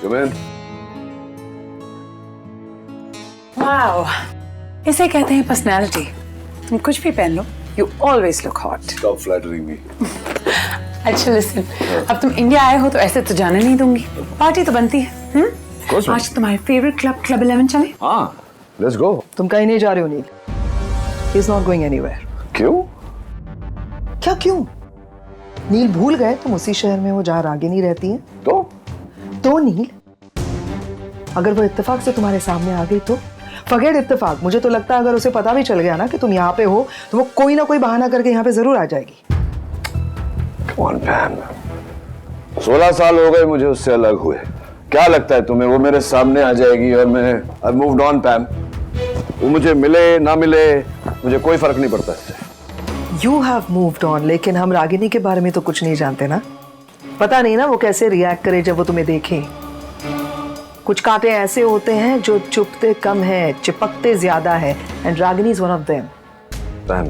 Come in. Wow, इसे कहते हैं पर्सनैलिटी। तुम कुछ भी पहन लो, you always look hot. Stop flattering me. अच्छा लिसन, अब तुम इंडिया आए हो तो ऐसे तो जाने नहीं दूंगी। पार्टी तो बनती है। course, आज तुम्हारे फेवरेट क्लब 11 चले? हाँ, let's go. तुम कहीं नहीं जा रहे हो नील। He is not going anywhere. क्यों? क्या क्यों? नील भूल गए तुम उसी शहर में हो जहाँ रागिनी रहती है। तो नील, अगर वो इत्तेफाक से तुम्हारे सामने आ गई तो फॉरगेट इत्तेफाक, मुझे तो लगता है अगर उसे पता भी चल गया ना कि तुम यहाँ पे हो तो वो कोई ना कोई बहाना करके यहाँ पे जरूर आ जाएगी। Come on, Pam. 16 साल हो गए मुझे उससे अलग हुए। क्या लगता है तुम्हें वो मेरे सामने आ जाएगी और मैं I've moved on, Pam. वो मुझे मिले ना मिले मुझे कोई फर्क नहीं पड़ता इससे। You have moved on, लेकिन हम रागिनी के बारे में तो कुछ नहीं जानते ना। पता नहीं ना वो कैसे रिएक्ट करे जब वो तुम्हें देखे। कुछ कांटे ऐसे होते हैं जो चुभते कम है, चिपकते ज्यादा है, and Ragini is one of them. Pam,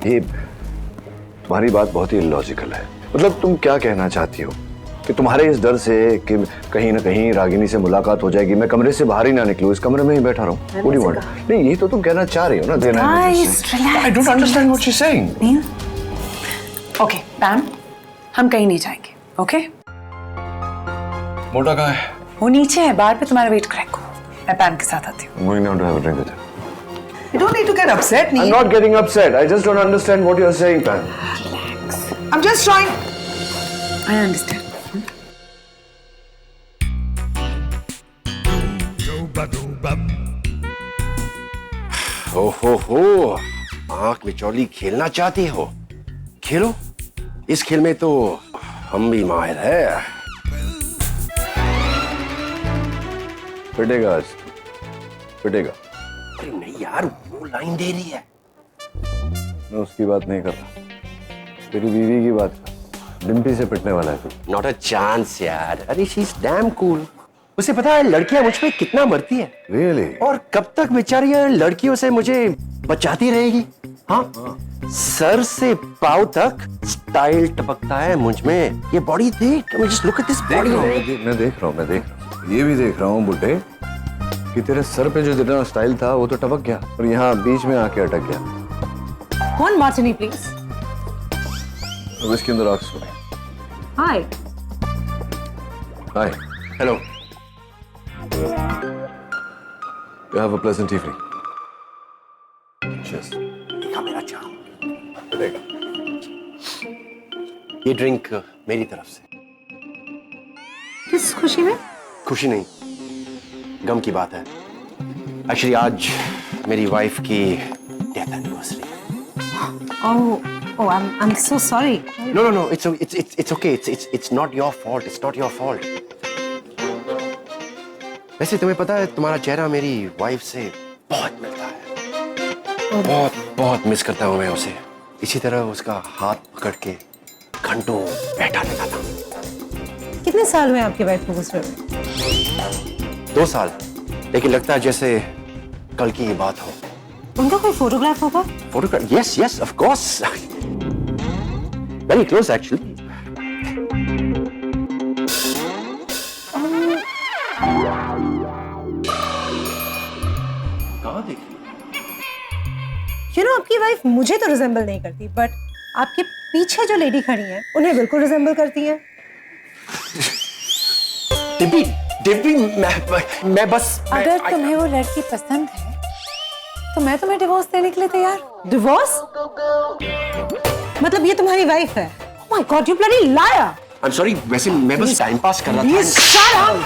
ये तुम्हारी बात बहुत ही इलॉजिकल है। मतलब तुम क्या कहना चाहती हो कि तुम्हारे इस डर से कि कहीं ना कहीं रागिनी से मुलाकात हो जाएगी मैं कमरे से बाहर ही ना निकलूं, इस कमरे में ही बैठा रहूं? What do you want? नहीं, यही तो तुम कहना चाह रही हो ना। देना Guys, relax. I don't understand what she's saying. Neel, okay Pam, हम कहीं नहीं जाएंगे, ओके? मोटा कहाँ है? वो नीचे है, बाहर पे तुम्हारा वेट करेगा। मैं पैम के साथ आती हूँ। I'm going down to have a drink with her. You don't need to get upset, I'm Neil. not getting upset. I just don't understand what you're saying, Pam. I'm just trying. I understand. हो आंख में चौली खेलना चाहती हो? खेलो, इस खेल में तो हम भी माहिर है। पिटेगा आज, पिटेगा। अरे नहीं यार, वो लाइन दे रही है। मैं उसकी बात नहीं कर रहा, तेरी बीवी की बात कर। डिम्पी से पिटने वाला है तू। नॉट अ चांस यार। अरे शी इज डैम कूल। उसे पता है लड़कियां मुझ पे कितना मरती है। Really? और कब तक बेचारियां लड़कियों से मुझे बचाती रहेगी? हाँ, सर से पाँव तक स्टाइल टपकता है मुझ में। ये बॉडी देख, just look at this body. मैं देख रहा हूँ। ये भी देख रहा हूँ बुड्ढे कि तेरे सर पे जो जितना स्टाइल था वो तो टपक गया और यहाँ बीच में आके अटक गया। One martini, please. अब इसके अंदर आग सुने। Hi. Hi. Hello. You have a pleasant evening. Cheers. देखा मेरा चाम। पिटेगा। ये ड्रिंक मेरी तरफ से। किस खुशी में? खुशी नहीं, गम की बात है। एक्चुअली आज मेरी वाइफ की डेथ एनिवर्सरी है। Oh, I'm so sorry. No, it's okay. It's not your fault. It's not your fault. वैसे तुम्हें पता है तुम्हारा चेहरा मेरी वाइफ से बहुत मिलता है। बहुत मिस करता हूँ मैं उसे। इसी तरह उसका हाथ पकड़ के घंटों बैठा रहता था। कितने साल हुए आपके वाइफ को गुजरे हुए? 2 साल, लेकिन लगता है जैसे कल की ये बात हो। उनका कोई फोटोग्राफ होगा? Photograph? Yes, of course. Very close actually. कहाँ देखी? आपकी वाइफ मुझे तो रिजेंबल नहीं करती, बट आपके पीछे जो लेडी खड़ी हैं उन्हें बिल्कुल रिजेंबल करती हैं। डिम्पी, मैं बस अगर तुम्हें वो लड़की पसंद है तो मैं तुम्हें डिवोर्स देने के लिए तैयार। डिवोर्स? मतलब ये तुम्हारी वाइफ है? Oh my God, you bloody liar! I'm sorry, वैसे मैं बस टाइम पास कर रहा Please shut up!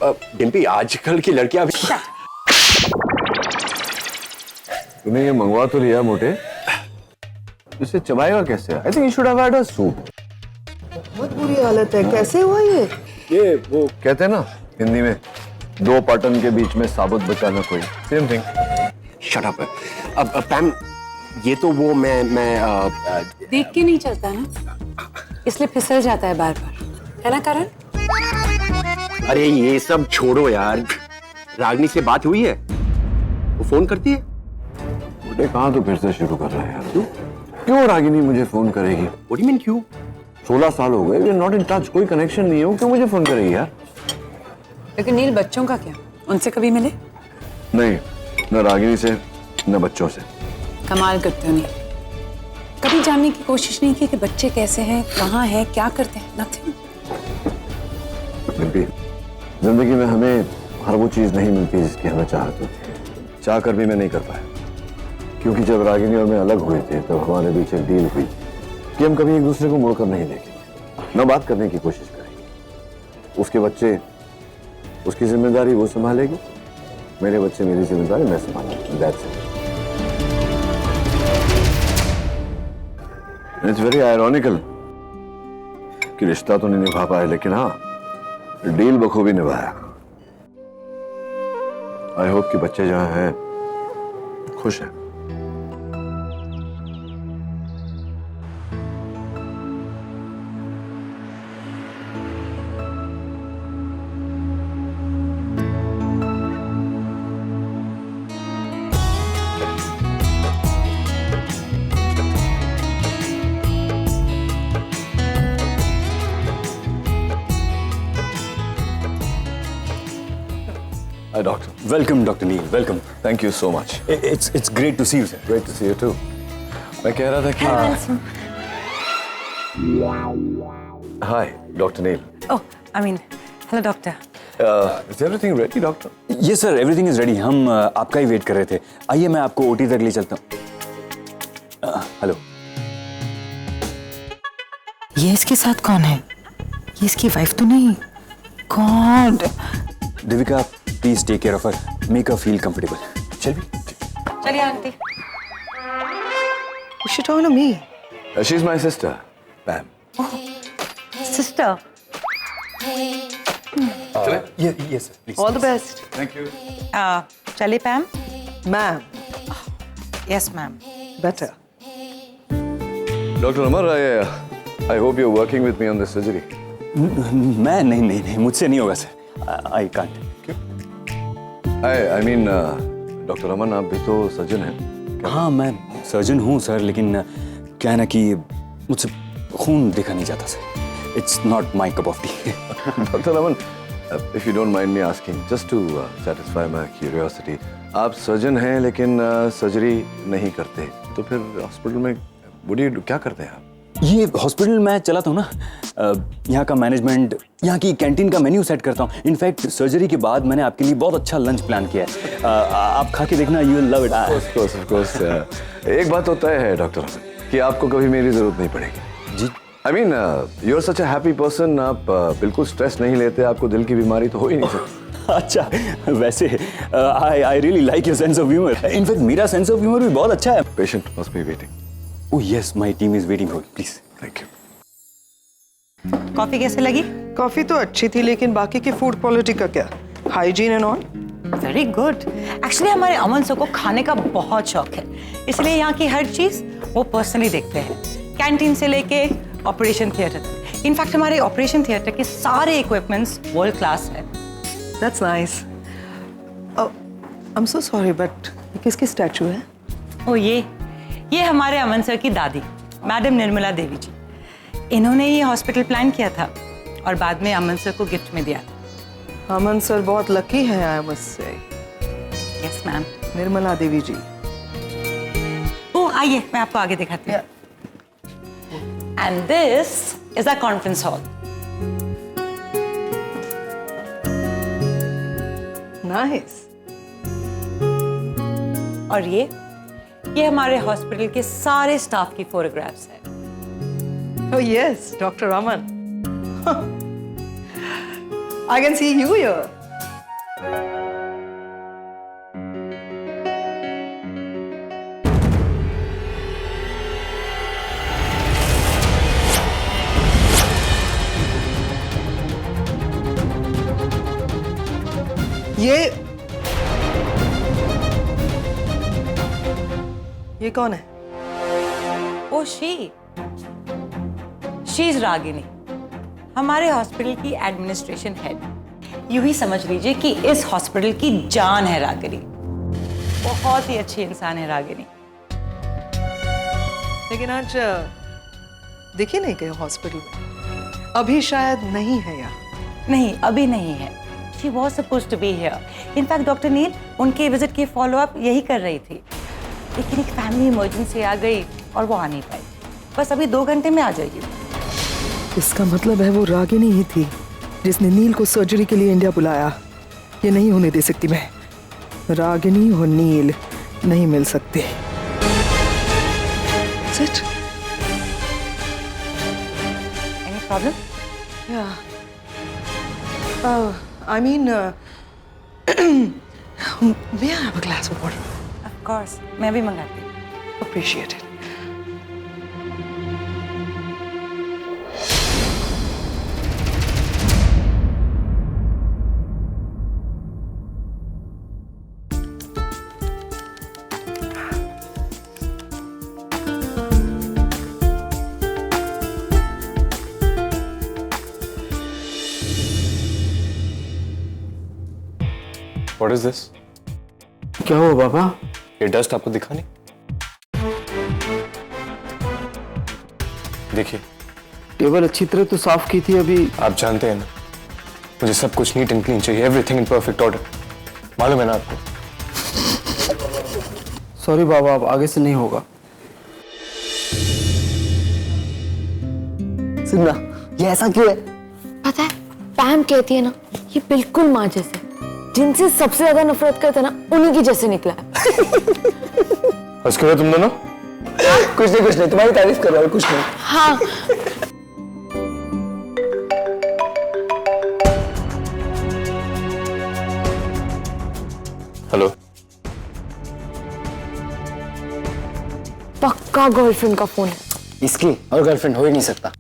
था। डिम्पी, आजकल की लड़कियां भी तूने ये मंगवा तो लिया मोटे, इसे चबाएगा कैसे? I think you should have had a soup. बहुत बुरी हालत है, कैसे हुआ ये? वो कहते हैं ना हिंदी में, 2 पाटन के बीच में साबुत बचाना कोई, सेम थिंग। Shut up. अब पैम, ये तो वो मैं देख के नहीं चलता ना, इसलिए फिसल जाता है बार बार, है ना करण? अरे ये सब छोड़ो यार। रागनी से बात हुई है? वो फोन करती है? मुझे कहाँ तो फिर से शुरू कर रहा है यार। क्यों रागिनी मुझे फोन करेगी? What do you mean क्यों? 16 साल हो गए, we are not in touch, कोई कनेक्शन नहीं है, वो क्यों मुझे फोन करेगी यार? लेकिन नील, बच्चों का क्या? उनसे कभी मिले? नहीं, न रागिनी से न बच्चों से। कमाल करते हो नील, कभी जानने की कोशिश नहीं की कि बच्चे कैसे हैं, कहाँ हैं, क्या करते हैं? नथिंग। डिम्पी, जिंदगी में हमें हर वो चीज नहीं मिलती जिसकी हमें चाहत होती है। चाह कर भी मैं नहीं कर पाया, क्योंकि जब रागिनी और मैं अलग हुए थे तब हमारे बीच एक डील हुई कि हम कभी एक दूसरे को मुड़कर नहीं देखेंगे, न बात करने की कोशिश करेंगे। उसके बच्चे उसकी जिम्मेदारी वो संभालेगी, मेरे बच्चे मेरी जिम्मेदारी मैं संभालूंगा। That's it. It's very ironical कि रिश्ता तो नहीं निभा पाए, लेकिन हाँ डील बखूबी निभाया। आई होप कि बच्चे जहां हैं खुश हैं। Hi, doctor. Welcome, Dr. Neil. Welcome. Thank you so much. It's great to see you, sir. Great to see you too. मैं कह रहा था कि Hi, Dr. Neil. Oh, I mean, hello, doctor. Is everything ready, doctor? Yes, sir. Everything is ready. हम आपका ही wait कर रहे थे. आइए मैं आपको ओटी तक ले चलता हूँ. हेलो. ये इसके साथ कौन है? ये इसकी वाइफ तो नहीं? God. Devika, please take care of her. Make her feel comfortable. चलिए. चलिए aunty. You should talk to me. She's my sister, Pam. Sister. Yes, sir. Please. All the best. Thank you. चलिए Pam. Ma'am, yes ma'am. better. Dr. Amar, I hope you're working with me on this surgery. मैं नहीं मुझसे नहीं होगा sir. I can't. I mean, Dr. Aman, आप भी तो surgeon हैं. हाँ, मैं सर्जन हूँ सर, लेकिन क्या है ना कि मुझसे खून देखा नहीं जाता sir. It's not my cup of T. Dr. Aman, if you don't mind me asking, just to satisfy my curiosity, आप सर्जन हैं लेकिन सर्जरी नहीं करते, तो फिर हॉस्पिटल में क्या करते हैं आप? ये हॉस्पिटल मैं चलाता हूँ ना. यहाँ का मैनेजमेंट, यहाँ की कैंटीन का मेन्यू सेट करता हूँ. इनफैक्ट सर्जरी के बाद मैंने आपके लिए बहुत अच्छा लंच प्लान किया है. आप खा के देखना, you will love it. Of course. एक बात तो तय है डॉक्टर अमन कि आपको कभी मेरी जरूरत नहीं पड़ेगी. जी. I mean, you're such a happy person. आप बिल्कुल स्ट्रेस नहीं लेते, आपको दिल की बीमारी तो हो ही नहीं सकती. अच्छा, वैसे I really like your sense of humour. In fact मेरा सेंस ऑफ ह्यूमर भी बहुत अच्छा है. Patient must be waiting. Oh yes, my team is waiting for you. Please. Thank you. Coffee कैसे लगी? कॉफी तो अच्छी थी, लेकिन बाकी की फूड क्वालिटी का क्या? Hygiene and all? Very good. Actually हमारे अमन सर को खाने का बहुत शौक है, इसलिए यहाँ की हर चीज वो पर्सनली देखते हैं, कैंटीन से लेके ऑपरेशन थिएटर तक. इनफैक्ट हमारे ऑपरेशन थिएटर के सारे इक्विपमेंट्स वर्ल्ड क्लास है. That's nice. Oh, I'm so sorry, but ये किसकी स्टैचू है? ओ ये हमारे अमन सर की दादी, मैडम निर्मला देवी जी. इन्होंने ये हॉस्पिटल प्लान किया था और बाद में अमन सर को गिफ्ट में दिया था. अमन सर बहुत लकी है, I must say. Yes ma'am. Nirmala Devi ji. ओ आइए, मैं आपको आगे दिखाती हूँ. And this is a conference hall. Nice. और ये हमारे हॉस्पिटल के सारे स्टाफ की फोटोग्राफ्स हैं. Oh yes, Dr. Aman. I can see you here. ये कौन है? ओ शी इज रागिनी, हमारे हॉस्पिटल की एडमिनिस्ट्रेशन हेड. यूं ही समझ लीजिए कि इस हॉस्पिटल की जान है रागिनी. बहुत ही अच्छी इंसान है रागिनी. लेकिन आज दिखी नहीं गए हॉस्पिटल में? अभी शायद नहीं है यहाँ। नहीं, अभी नहीं है। She was suppose to be here. In fact doctor Neel उनके विजिट की फॉलोअप यही कर रही थी, लेकिन एक फैमिली इमरजेंसी आ गई और वो आ नहीं पाई। बस अभी 2 घंटे में आ जाएगी। इसका मतलब है वो रागिनी ही थी जिसने नील को सर्जरी के लिए इंडिया बुलाया। ये नहीं होने दे सकती मैं। रागिनी और नील नहीं मिल सकते। Sit. Any problem? Yeah. I mean, may I have a glass of water? Of course, मैं भी मंगाती हूँ। Appreciate it. What is this? क्या हुआ पापा? ये डस्ट आपको दिखा नहीं? देखिए, टेबल अच्छी तरह तो साफ की थी अभी। आप जानते हैं ना, मुझे सब कुछ नीट एंड क्लीन चाहिए, एवरीथिंग इन परफेक्ट ऑर्डर। मालूम है ना आपको? सॉरी बाबा, अब आगे से नहीं होगा। सुनना, ये ऐसा क्यों है? पता है, पैम कहती है ना, ये बिल्कुल माँ जैसे। जिनसे सबसे ज्यादा नफरत करते ना, उन्हीं की जैसे निकला है। बस करो तुम दोनों। कुछ नहीं, तुम्हारी तारीफ कर रहा हूँ, कुछ नहीं। हाँ, हेलो, पक्का गर्लफ्रेंड का फोन है। इसकी और गर्लफ्रेंड हो ही नहीं सकता।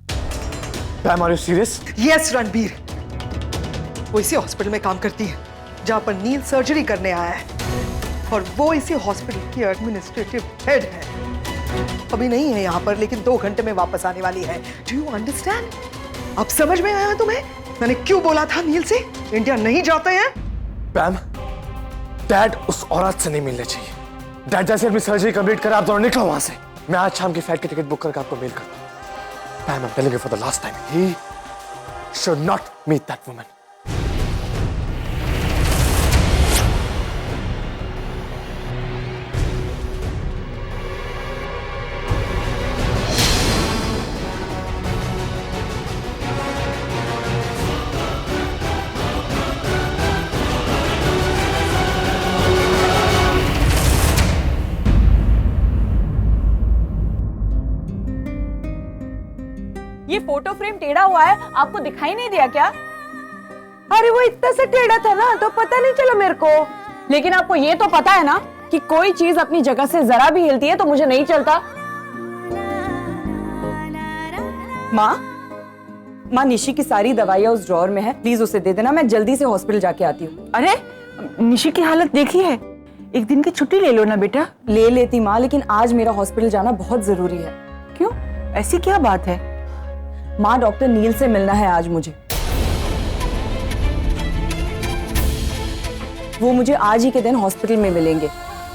Pam, are you serious? Yes Ranbir, वो इसी हॉस्पिटल में काम करती है जहां पर नील सर्जरी करने आया है, और वो इसी हॉस्पिटल की एडमिनिस्ट्रेटिव हेड है। अभी नहीं है यहाँ पर, लेकिन 2 घंटे में वापस आने वाली है। Do you understand? अब समझ में आया तुम्हें मैंने क्यों बोला था नील से इंडिया नहीं जाते हैं? पैम, डैड उस औरत से नहीं मिलने चाहिए। डैड जैसे अपनी सर्जरी कंप्लीट करा, आप दोनों निकलो वहां से। मैं आज शाम की फ्लाइट की टिकट बुक करके आपको मेल करता हूँ। Pam, I am telling you for the last time, he should not meet that woman. ये फोटो फ्रेम टेढ़ा हुआ है, आपको दिखाई नहीं दिया क्या? अरे वो इतना से टेढ़ा था ना, तो पता नहीं चला मेरे को। लेकिन आपको ये तो पता है ना कि कोई चीज अपनी जगह से जरा भी हिलती है तो मुझे नहीं चलता। माँ, निशी की सारी दवाइयाँ उस ड्रॉअर में है, प्लीज उसे दे देना। मैं जल्दी से हॉस्पिटल जाके आती हूँ। अरे, निशी की हालत देखी है, एक दिन की छुट्टी ले लो ना बेटा। ले लेती माँ, लेकिन आज मेरा हॉस्पिटल जाना बहुत जरूरी है। क्यों, ऐसी क्या बात है? माँ, डॉक्टर नील से मिलना है आज मुझे। वो मुझे आज ही के दिन हॉस्पिटल में मिलेंगे।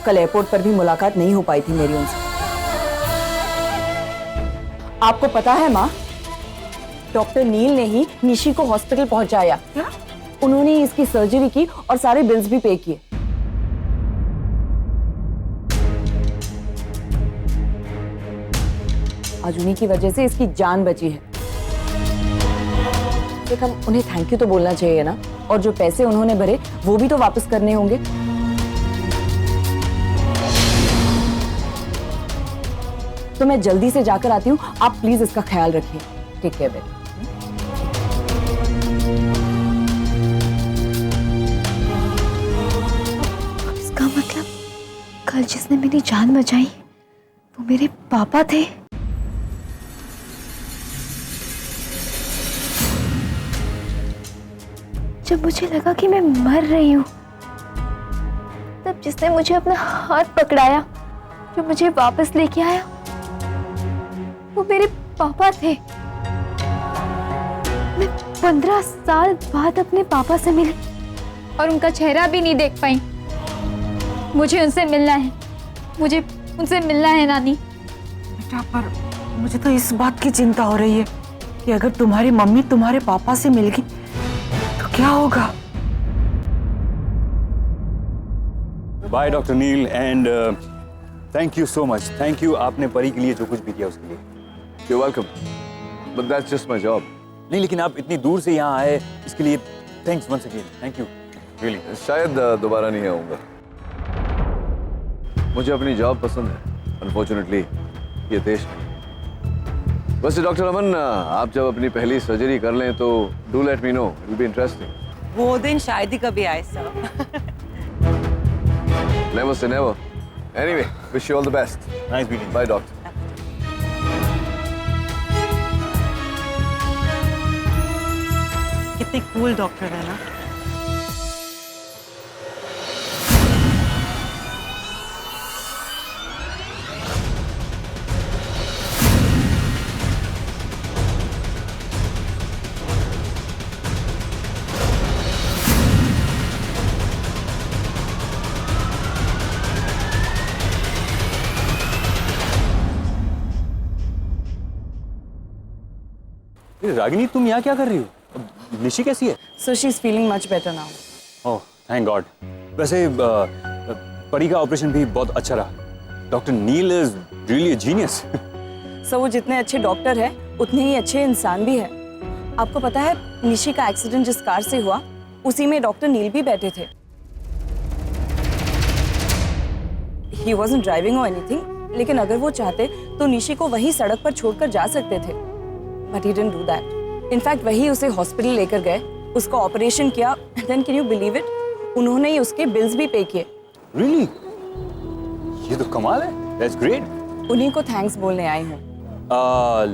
कल एयरपोर्ट पर भी मुलाकात नहीं हो पाई थी मेरी उनसे। आपको पता है माँ, डॉक्टर नील ने ही निशी को हॉस्पिटल पहुंचाया। उन्होंने ही इसकी सर्जरी की और सारे बिल्स भी पे किए। आज उन्हीं की वजह से इसकी जान बची है। हम उन्हें थैंक यू तो बोलना चाहिए ना, और जो पैसे उन्होंने भरे वो भी तो वापस करने होंगे। तो मैं जल्दी से जाकर आती हूँ, आप प्लीज इसका ख्याल रखिए। टेक केयर बेटा। इसका मतलब कल जिसने मेरी जान बचाई वो मेरे पापा थे। जब मुझे लगा कि मैं मर रही हूँ, तब जिसने मुझे अपना हाथ पकड़ाया, जो मुझे वापस लेके आया, वो मेरे पापा थे। मैं 15 साल बाद अपने पापा से मिली और उनका चेहरा भी नहीं देख पाई। मुझे उनसे मिलना है, मुझे उनसे मिलना है नानी। बेटा, पर मुझे तो इस बात की चिंता हो रही है कि अगर तुम्हारी मम्मी तुम्हारे पापा से मिल गई तो क्या होगा। Bye doctor Neel and thank you so much. Thank you, आपने परी के लिए जो कुछ भी किया उसके लिए। You're welcome. But that's just my job. नहीं, लेकिन आप इतनी दूर से यहाँ आए इसके लिए thanks once again. Thank you really. शायद दोबारा नहीं आऊंगा। मुझे अपनी जॉब पसंद है, अनफॉर्चुनेटली ये देश नहीं। वैसे डॉक्टर अमन, आप जब अपनी पहली सर्जरी कर लें तो do let me know, it will be interesting. वो दिन शायद ही कभी आए sir. Never say never. Anyway, wish you all the best. Nice meeting. By doctor. कितने कूल डॉक्टर है ना। रागिनी, तुम यहाँ क्या कर रही हो? निशी कैसी है? So she's feeling much better now. Oh thank God. वैसे परी का ऑपरेशन भी बहुत अच्छा रहा। Doctor Neel is really a genius. So वो जितने अच्छे डॉक्टर है उतने ही अच्छे इंसान भी है। आपको पता है निशी का एक्सीडेंट जिस कार से हुआ उसी में डॉक्टर नील भी बैठे थे। He wasn't driving or anything, लेकिन अगर वो चाहते तो निशी को वही सड़क पर छोड़कर जा सकते थे। But he didn't do that. In fact वही उसे हॉस्पिटल लेकर गए, उसका ऑपरेशन किया, then can you believe it? उन्होंने ही उसके बिल्स भी पे किए। Really? ये तो कमाल है। That's great. उन्हीं को थैंक्स बोलने आई हूँ।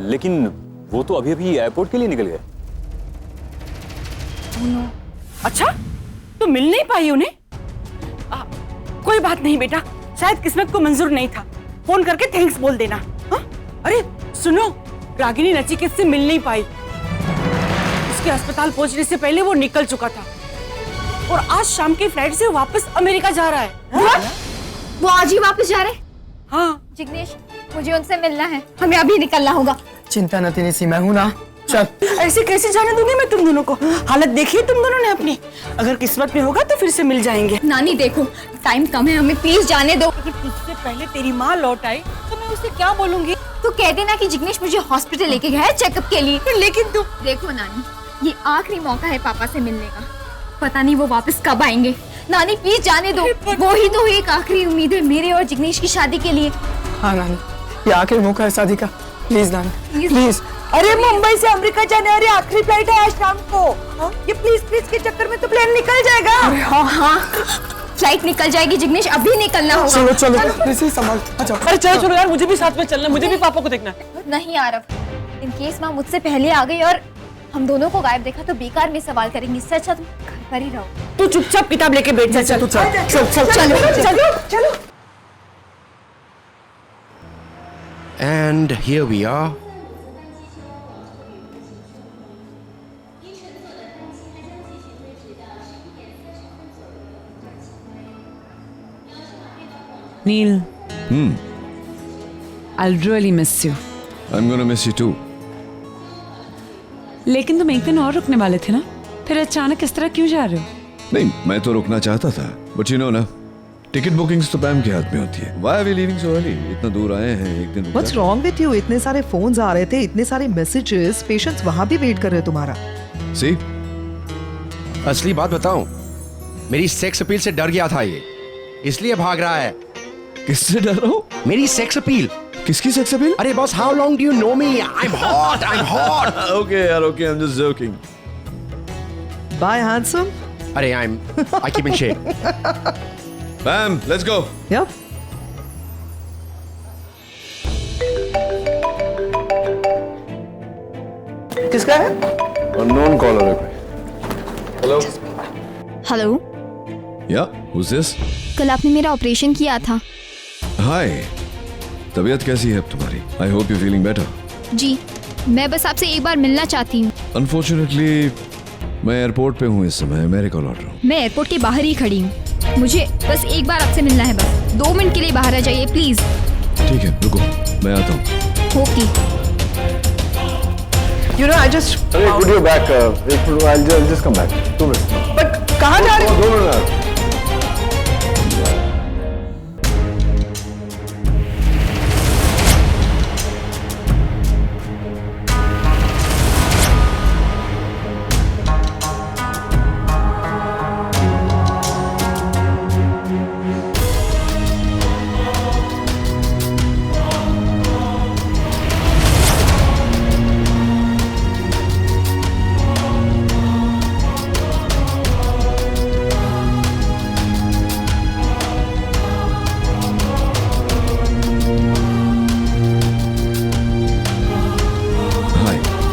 लेकिन वो तो अभी एयरपोर्ट के लिए निकल गए। अच्छा, तो मिल नहीं पाई उन्हें? कोई बात नहीं बेटा, शायद किस्मत को मंजूर नहीं था। फोन करके थैंक्स बोल देना। हाँ? अरे सुनो, रागिनी नचिकेत से मिल नहीं पाई। उसके अस्पताल पहुंचने से पहले वो निकल चुका था और आज शाम की फ्लाइट से वापस अमेरिका जा रहा है। वो आज ही वापस जा रहे? हाँ। जिग्नेश, मुझे उनसे मिलना है, हमें अभी निकलना होगा। चिंता न तेरी सी, मैं हूं ना। चल। ऐसे कैसे जाने दूंगी मैं तुम दोनों को? हालत देखिए तुम दोनों ने अपनी। अगर किस्मत में होगा तो फिर से मिल जाएंगे। नानी देखो, टाइम कम है, हमें प्लीज जाने दो। अगर तुझसे पहले तेरी माँ लौट आई तो मैं उसे क्या बोलूंगी? तो कह देना कि जिग्नेश मुझे हॉस्पिटल लेके गया है चेकअप के लिए। लेकिन तुम देखो नानी, ये आखिरी मौका है पापा से मिलने का। पता नहीं वो वापस कब आएंगे। नानी प्लीज जाने दो, वो ही तो एक आखिरी उम्मीद है मेरे और जिग्नेश की शादी के लिए। हाँ नानी, ये आखिरी मौका है शादी का। प्लीज नानी, प्लीज। अरे मुंबई से अमेरिका जाने वाली आखिरी फ्लाइट है आज शाम को। ये प्लीज प्लीज के चक्कर में तो प्लेन निकल जाएगा। हाँ हाँ, फ्लाइट निकल जाएगी जिग्नेश, अभी निकलना होगा। चलो चलो, प्लीज संभाल। अच्छा, अरे चलो चलो यार, मुझे भी साथ में चलना, मुझे भी पापा को देखना है। नहीं आरव, इन केस माँ मुझसे पहले आ गई और हम दोनों को गायब देखा तो बेकार में सवाल करेंगी। इससे अच्छा तुम घर पर ही रहो। तू चुपचाप किताब लेके बैठ जा। चल चलो चलो। And here we are. Neil. I'll really miss you. I'm gonna miss you too. लेकिन तुम एक दिन और रुकने वाले थे ना, फिर अचानक इस तरह क्यों जा रहे हो? नहीं, मैं तो रुकना चाहता था, बट यू नो ना, टिकट बुकिंग्स तो पैम के हाथ में होती है। Why are we leaving so early? इतना दूर आए हैं, एक दिन। What's wrong with you? इतने सारे फोन्स आ रहे थे, इतने सारे मैसेजेस, पेशेंट्स वहां भी वेट कर रहे हैं तुम्हारा। See? असली बात बताऊं, मेरी सेक्स अपील से डर गया था ये, इसलिए भाग रहा है। किससे डर रहा हो? मेरी सेक्स अपील। किसकी सेक्स अपील? अरे boss, how long do you know me? I am hot, I am hot. Okay यार, okay, I'm just joking. Bye handsome. अरे I keep in shape. Bam, let's go. Yep. किसका है? Unknown caller है कोई। Hello. Hello, Yeah, who's this? कल आपने मेरा operation किया था। Hi. तबीयत कैसी है अब तुम्हारी? I hope you're feeling better. जी, मैं बस आपसे एक बार मिलना चाहती हूँ। Unfortunately, मैं एयरपोर्ट पे हूँ इस समय, मेरे कॉल ऑर्डर हूँ। मैं एयरपोर्ट के बाहर ही खड़ी हूँ, मुझे बस एक बार आपसे मिलना है। बस 2 मिनट के लिए बाहर आ जाइए प्लीज। ठीक है, रुको, मैं आता हूँ। Okay. You know, I just. अरे put your back. एक minute, I'll just come back. 2 minutes. But कहाँ जा रहे हो? 2 minutes.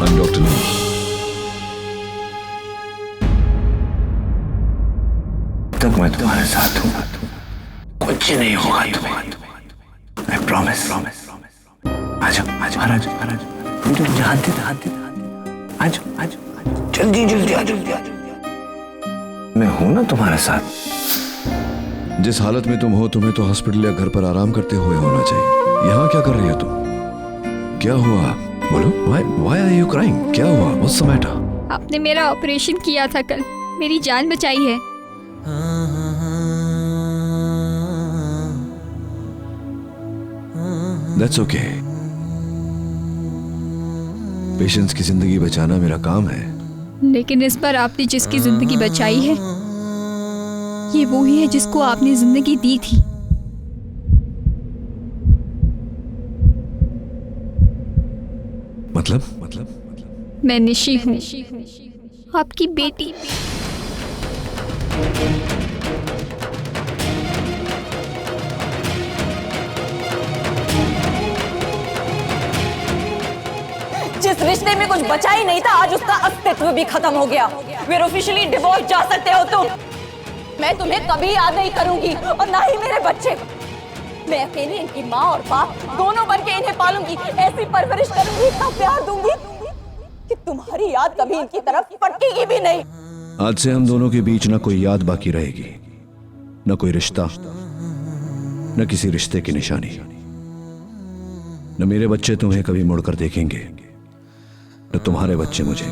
I'm Dr. Neil. तक मैं तुम्हारे साथ हूँ, कुछ नहीं होगा तुम्हें। I promise. आजो, महाराज, हाथ दे, आजो, जल्दी आजो। मैं हूँ ना तुम्हारे साथ। जिस हालत में तुम हो, तुम्हें तो हॉस्पिटल या घर पर आराम करते हुए होना चाहिए। यहाँ क्या कर रही हो तुम? क्या हुआ? बोलो, why are you crying? क्या हुआ? What's the matter? आपने मेरा ऑपरेशन किया था कल, मेरी जान बचाई है। That's okay. पेशेंट्स की जिंदगी बचाना मेरा काम है। लेकिन इस बार आपने जिसकी जिंदगी बचाई है, ये वो ही है जिसको आपने जिंदगी दी थी। मतलब? मैं निशी हूँ, आपकी बेटी। जिस रिश्ते में कुछ बचा ही नहीं था, आज उसका अस्तित्व भी खत्म हो गया। We're officially divorced, जा सकते हो तुम। मैं तुम्हें कभी याद नहीं करूंगी और ना ही मेरे बच्चे। मैं अकेले इनकी माँ और बाप दोनों बन के इन्हें पालूंगी, ऐसी परवरिश करूंगी, इतना प्यार दूंगी कि तुम्हारी याद कभी इनकी तरफ फटकेगी भी नहीं। आज से हम दोनों के बीच न कोई याद बाकी रहेगी, न कोई रिश्ता, न किसी रिश्ते की निशानी। न मेरे बच्चे तुम्हें कभी मुड़कर देखेंगे, न तुम्हारे बच्चे मुझे।